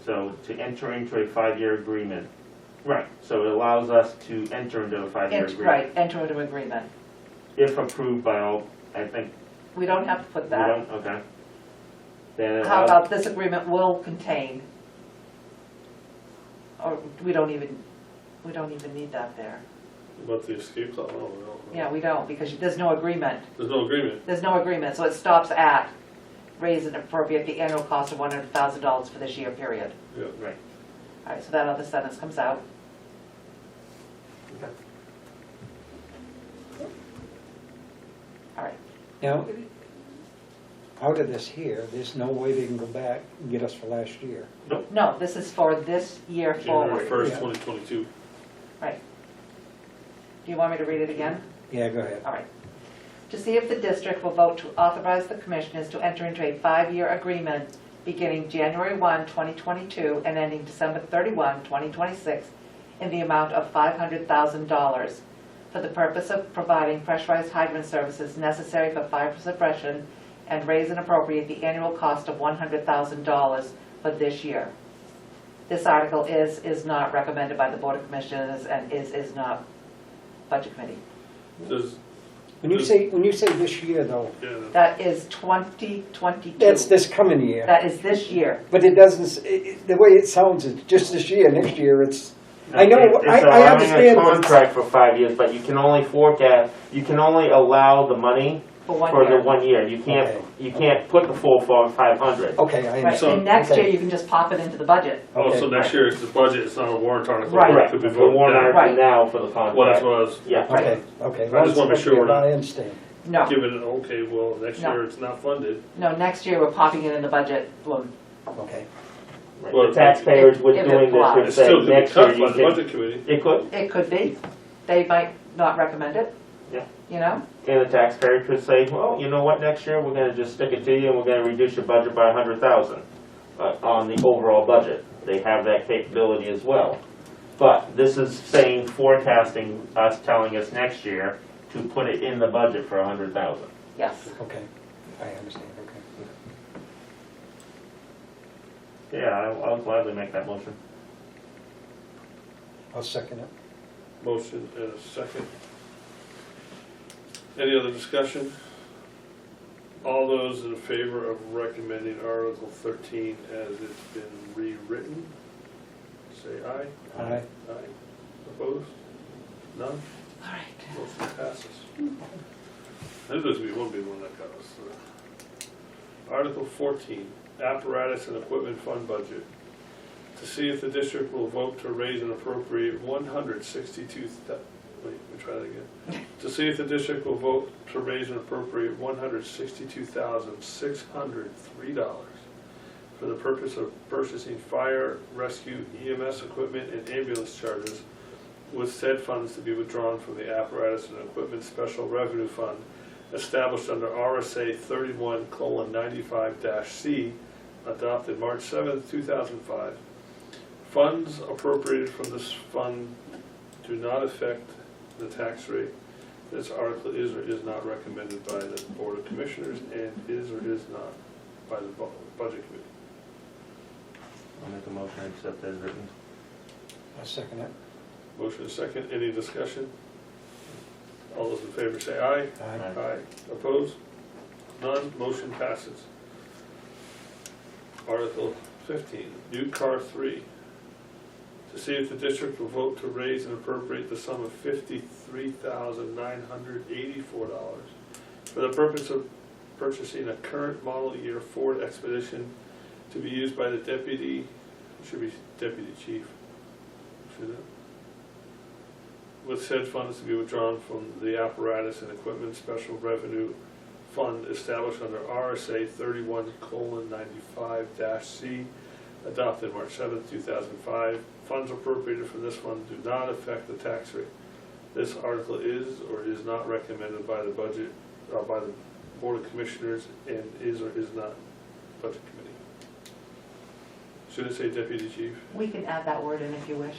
So to enter into a 5-year agreement. Right. So it allows us to enter into a 5-year agreement. Right, enter into agreement. If approved by all, I think, We don't have to put we that. don't, okay. Then it How allows- about this agreement will contain, or we don't even need that there. About the escape clause, no, we don't. Yeah, we don't, because there's no agreement. There's no agreement. There's no agreement, so it stops at raise and appropriate the annual cost of $100,000 for this year period. Yeah. Right. All right, so that other sentence comes out. Okay. All right, now, out of this here, there's no way they can go back and get us for last year. no, this is for this year January forward. 1st, Yeah. 2022. Right. Do you want me to read it again? Yeah, go ahead. All right. To see if the district will vote to authorize the commissioners to enter into a 5-year agreement beginning January 1, 2022 and ending December 31, 2026 in the amount of $500,000 for the purpose of providing pressurized hydrant services necessary for fire suppression and raise and appropriate the annual cost of $100,000 for this year. This article is not recommended by the Board of Commissioners and is not Budget Committee. Does, When you say this year though, yeah, That is 2022. that's this coming year. That is this year. But it doesn't, the way it sounds, it's just this year, next year, it's, I know, It's I allowing understand. a contract for 5 years, but you can only forecast, you can only allow the money For 1 for year. the 1 year. You Okay. can't put the full 500. Okay, I Right, understand. and next Okay. year you can just pop it into the budget. oh, so Okay. next year it's the budget, it's not a warrant article. Right. It could be The voted warrant down. article Right. now for the contract. Well, that's what I was Yeah. Okay, okay. I just wanna be sure we're not- I understand. No, giving it, okay, well, next No. year it's not funded. no, next year we're popping it in the budget. Boom. Okay. Right. Well, The taxpayers with if it doing this applies. would It say still could be next year cut you by the can. budget committee. It could, It could be. They might not recommend it. Yeah. You know? and the taxpayer could say, well, you know what, next year we're gonna just stick it to you and we're gonna reduce your budget by 100,000 on the overall budget. They have that capability as well. But this is saying, forecasting us, telling us next year to put it in the budget for 100,000. Yes. Okay, I understand, okay. Yeah, I'll gladly make that motion. I'll second it. Motion and a second. Any other discussion? All those in favor of recommending Article 13 as it's been rewritten, say aye. Aye. Aye. Opposed? None? All right. Motion passes. I knew there's one big one that got us. Article 14, Apparatus and Equipment Fund Budget. To see if the district will vote to raise and appropriate To see if the district will vote to raise and appropriate $162,603 for the purpose of purchasing fire, rescue, EMS equipment, and ambulance charges, with said funds to be withdrawn from the Apparatus and Equipment Special Revenue Fund established under RSA 31:95-C, adopted March 7, 2005. Funds appropriated from this fund do not affect the tax rate. This article is or is not recommended by the Board of Commissioners and is or is not by the Budget Committee. I'll make a motion to accept as written. I'll second it. Motion is second. Any discussion? All those in favor say aye. Aye. Aye. Opposed? None. Motion passes. Article 15, New Car 3. To see if the district will vote to raise and appropriate the sum of $53,984 for the purpose of purchasing a current model year Ford Expedition to be used by the deputy, should be deputy chief, should it? With said funds to be withdrawn from the Apparatus and Equipment Special Revenue Fund established under RSA 31:95-C, adopted March 7, 2005. Funds appropriated from this fund do not affect the tax rate. This article is or is not recommended by the Budget, by the Board of Commissioners, and is or is not Budget Committee. Should it say Deputy Chief? We can add that word in if you wish.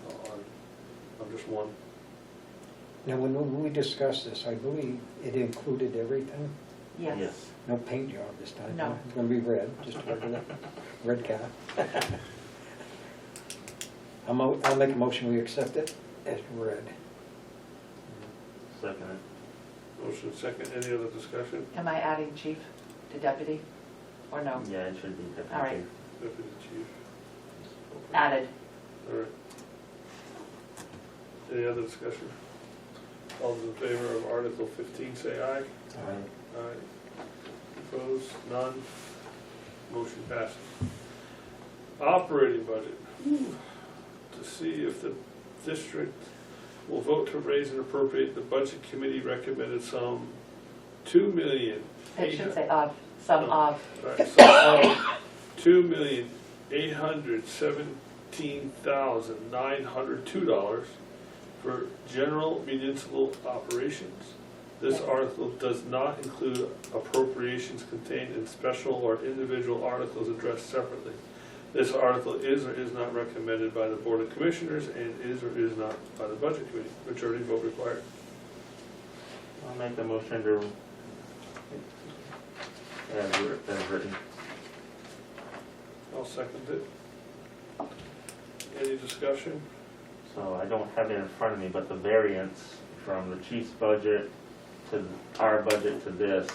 I'm just one. Now, when we discussed this, I believe it included everything. Yes. No paint job this time. No. It's gonna be red, just a regular red car. I'll make a motion, we accept it as read. Second it. Motion second. Any other discussion? Am I adding chief to deputy, or no? Yeah, it should be deputy. All right. chief. Deputy Chief. Added. All right. Any other discussion? All those in favor of Article 15 say aye. Aye. Aye. Opposed? None. Motion passes. Operating budget. To see if the district will vote to raise and appropriate the Budget Committee recommended sum $2 million. It should say of, some of. Right, sum of $2,817,902 for general municipal operations. This article does not include appropriations contained in special or individual articles addressed separately. This article is or is not recommended by the Board of Commissioners and is or is not by the Budget Committee. Majority vote required. I'll make the motion to as written. I'll second it. Any discussion? So I don't have it in front of me, but the variance from the chief's budget to our budget to this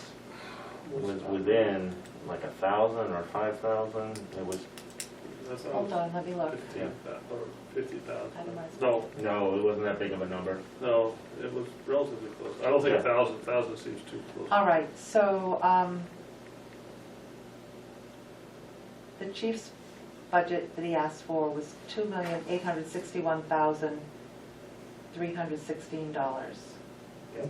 was within like 1,000 or 5,000. It was, That's Hold on, let me look. 50,000. Itemized. No, no, it wasn't that big of a number. no, it was relatively close. I don't think Yeah. 1,000 seems too close. All right, so, the chief's budget that he asked for was $2,861,316. Okay.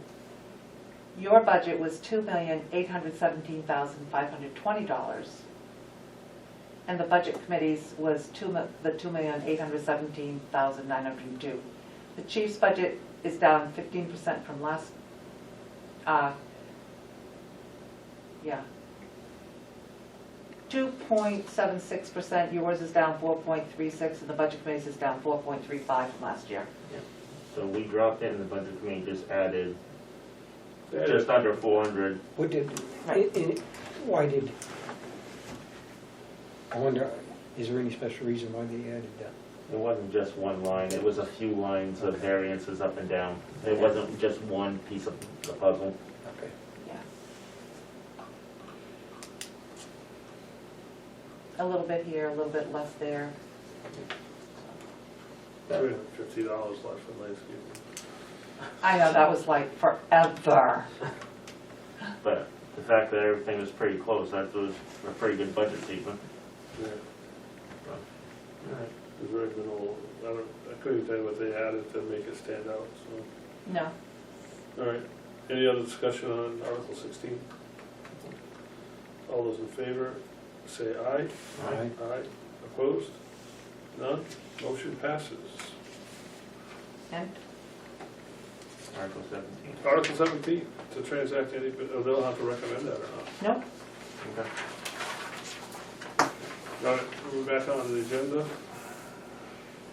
Your budget was $2,817,520. And the Budget Committee's was the $2,817,902. The chief's budget is down 15% from last, yeah. 2.76%, yours is down 4.36, and the Budget Committee's is down 4.35 from last year. So we dropped it and the budget committee just added They had just under 400. What did, Right. why did, I wonder, is there any special reason why they added that? It wasn't just one line, it was a few lines of variances up and down. It wasn't just one piece of the puzzle. Okay. Yeah. A little bit here, a little bit less there. $350 left for landscaping. I know, that was like forever. But the fact that everything was pretty close, that was a pretty good budget even. Yeah. Alright. There's very little, I couldn't even tell you what they added to make it stand out, so. No. All right, any other discussion on Article 16? All those in favor, say aye. Aye. Aye. Opposed? None? Motion passes. And Article 17. Article 17, to transact any, they'll have to recommend that or not. nope, Okay. All right, we're back on the agenda.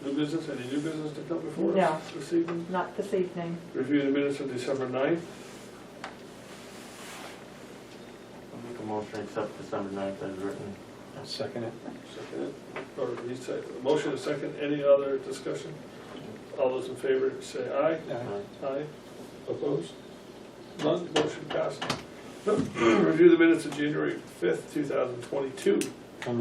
New business, any new business to come before us No. this evening? not this evening. Review the minutes of December 9th. I'll make a motion to accept December 9th as written. I'll second it. Second it, or second. Motion and second, any other discussion? All those in favor say aye. Aye. Aye. Opposed? None, motion passes. Review the minutes of January 5th, 2022. I'll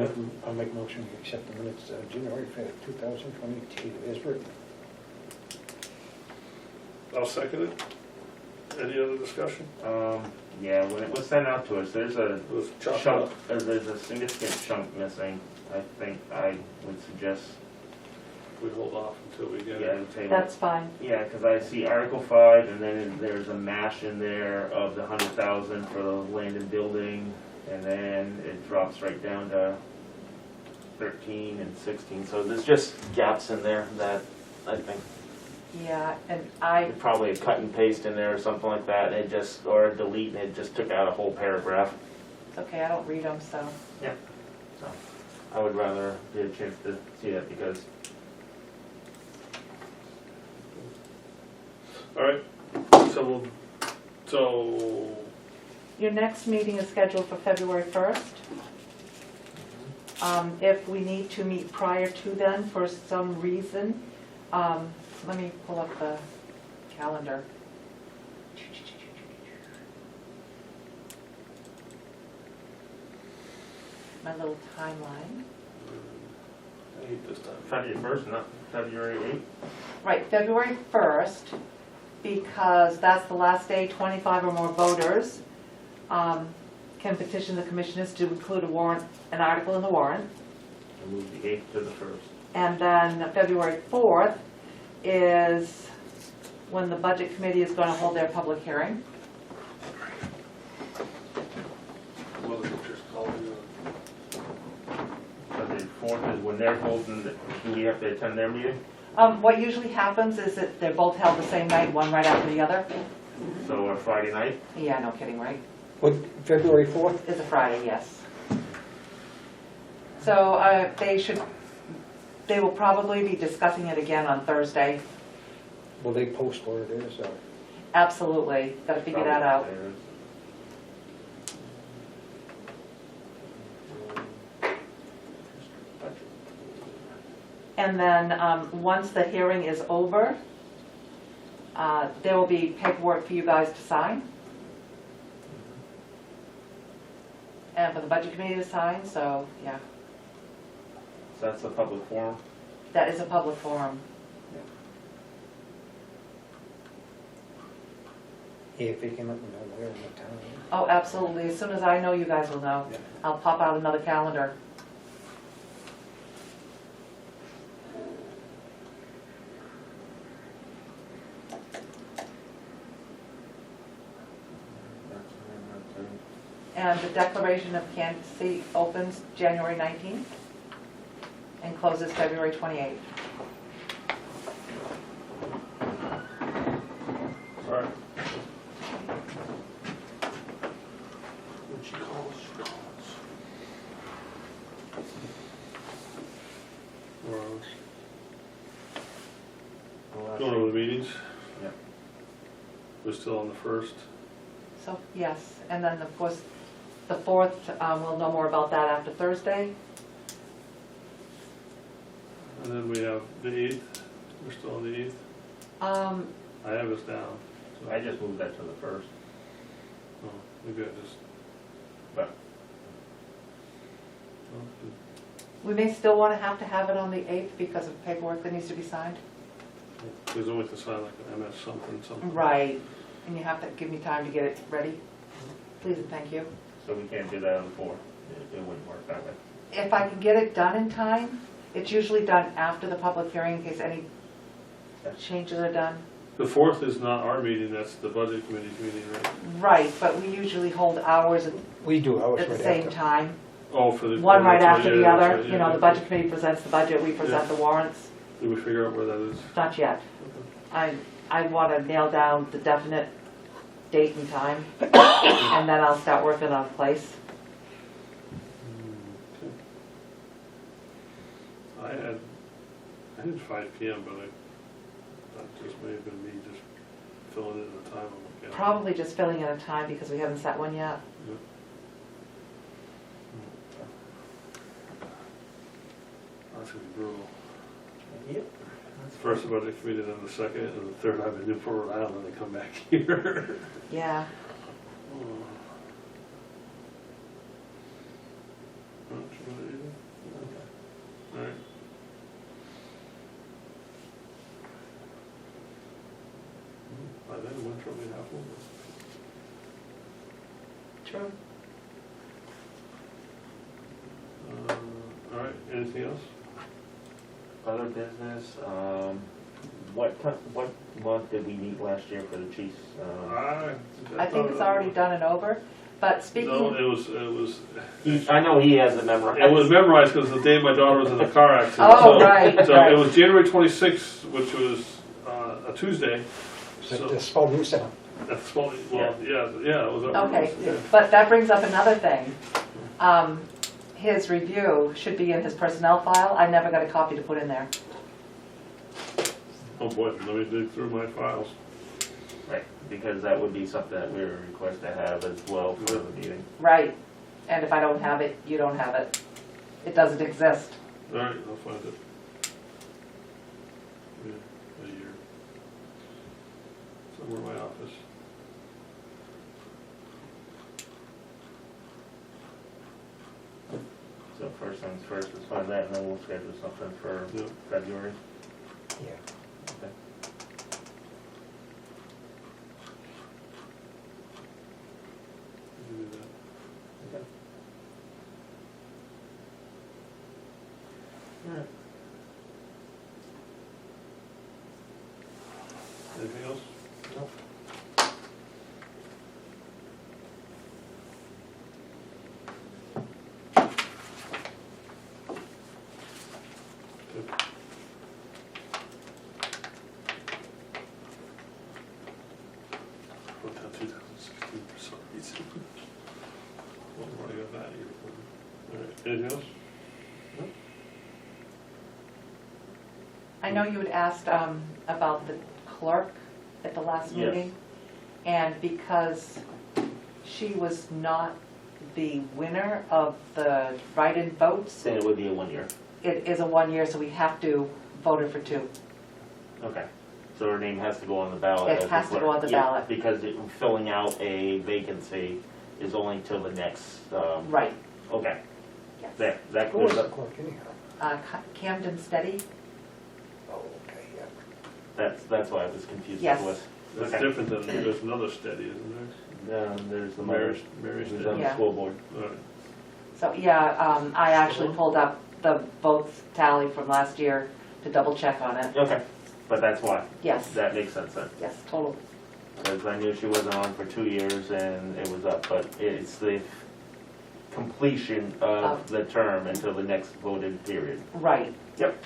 make a motion to accept the minutes of January 5th, 2022 as written. I'll second it. Any other discussion? Yeah, when it was sent out to us, there's a It was chopped chunk, up. there's a significant chunk missing. I think I would suggest, We hold off until we get yeah, it. table. That's fine. Yeah, because I see Article 5, and then there's a mash in there of the 100,000 for the land and building, and then it drops right down to 13 and 16. So there's just gaps in there that I think Yeah, and I, probably a cut and paste in there or something like that, and it just, or a delete, and it just took out a whole paragraph. it's okay, I don't read them, so. So I would rather get a chance to see that because All right, so Your next meeting is scheduled for February 1st. If we need to meet prior to then for some reason, let me pull up the calendar. My little timeline. I hate this time. February 1st, not February 8th. Right, February 1st, because that's the last day 25 or more voters can petition the commissioners to include a warrant, an article in the warrant. I moved the 8th to the 1st. And then February 4th is when the budget committee is going to hold their public hearing. Well, the picture's calling. February 4th is when they're holding, do we have to attend their meeting? What usually happens is that they're both held the same night, one right after the other. So a Friday night? Yeah, no kidding, right? What, February 4th? It's a Friday, yes. So they will probably be discussing it again on Thursday. Will they post where it is? Or? Absolutely, got to figure that out. And then, once the hearing is over, there will be paperwork for you guys to sign. And for the budget committee to sign, so, yeah, So that's a public forum? that is a public forum. Yeah, if they can let me know where in the town. Oh, absolutely, as soon as I know, you guys will know. Yeah. I'll pop out another calendar. And the declaration of candidacy opens January 19th and closes February 28th. All right. When she calls, she calls. Going over the meetings? Yeah. We're still on the 1st. So, yes, and then of course, the 4th, we'll know more about that after Thursday. And then we have the 8th. We're still on the 8th. I have us down. So I just moved that to the 1st. Oh, maybe I just. But well, We may still want to have it on the 8th because of paperwork that needs to be signed. There's always to sign like an MS something. Right, and you have to give me time to get it ready. Please and thank you. So we can't do that on the 4th. It wouldn't work that way. If I can get it done in time, it's usually done after the public hearing in case any changes are done. The 4th is not our meeting, that's the budget committee's meeting, right? Right, but we usually hold ours We do ours at the right same after. time. Oh, for the. One right that's after the yeah, that's other. right, You know, yeah. the budget committee presents the budget, we present the warrants. Did we figure out where that is? Not yet. I want to nail down the definite date and time, and then I'll start working on place. Okay. I did 5 PM, but that just may have been me just filling in the time on my calendar. Probably just filling in a time because we haven't set one yet. Yeah. That's gonna be brutal. Yep. First the budget committee, then the second, and the third I'm in Newport, Rhode Island, and they come back here. Yeah. Alright. By then, winter will be half over. True. Alright, anything else? Other business, what month did we meet last year for the Chiefs? I think it's already done and over, but No, speaking, I know he has the memory. it was memorized because the day my daughter was in a car accident. oh, So- right, So right. it was January 26th, which was a Tuesday. So the Spalding Center. That's well, yeah, it was. Okay, yeah. but that brings up another thing. His review should be in his personnel file. I never got a copy to put in there. Oh boy, let me dig through my files. Right, because that would be something that we were requested to have as well for the meeting. Right, and if I don't have it, you don't have it. It doesn't exist. All right, I'll find it. Yeah, a year. Somewhere in my office. So first things first, let's find that, and then we'll schedule something for Yep. February. Yeah. Okay. You do that. Okay. Alright. Anything else? Nope. Good. Wrote down 2016 for some reason. Well, I got that year. All right, anything else? I know you had asked about the clerk at the last Yes. meeting. And because she was not the winner of the write-in votes, Then it would be a 1 year. it is a 1 year, so we have to vote her for 2. Okay. So her name has to go on the ballot. It as the has to go clerk. on the Yeah, ballot. because filling out a vacancy is only till the next, Right, okay. yes. There, that Who was clears the up. clerk anyhow? Camden Steady? Oh, okay, yeah. That's why I was confused Yes. with. That's Okay. different than, there's another steady, isn't There's the there? mayor, Mary who's Steady. on the Yeah. school board. All right. So, yeah, I actually pulled up the votes tally from last year to double check on it. Okay, but that's why. Yes, That makes sense then. yes, total. Because I knew she wasn't on for 2 years and it was up, but it's the completion of the term until the next voted period. Right. Yep.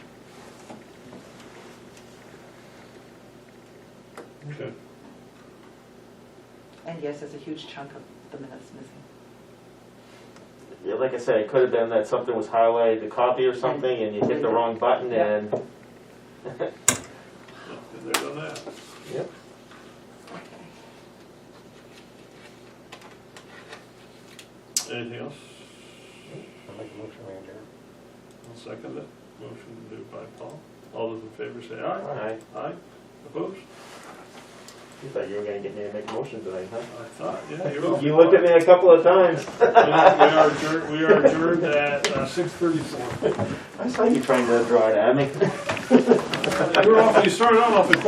Okay. And yes, there's a huge chunk of the minutes missing. Yeah, like I said, it could have been that something was highlighted to copy or something and you hit the wrong button and. Well, been there, done that. Yep. Okay. Anything else? I'll make a motion, Andrew. I'll second it. Motion moved by Paul. All those in favor say aye. Alright. Aye. Opposed? You thought you were gonna get me to make a motion tonight, huh? I thought, yeah, you're off. You looked at me a couple of times. We are adjourned at 6:34. I saw you trying to draw it at me. You started out off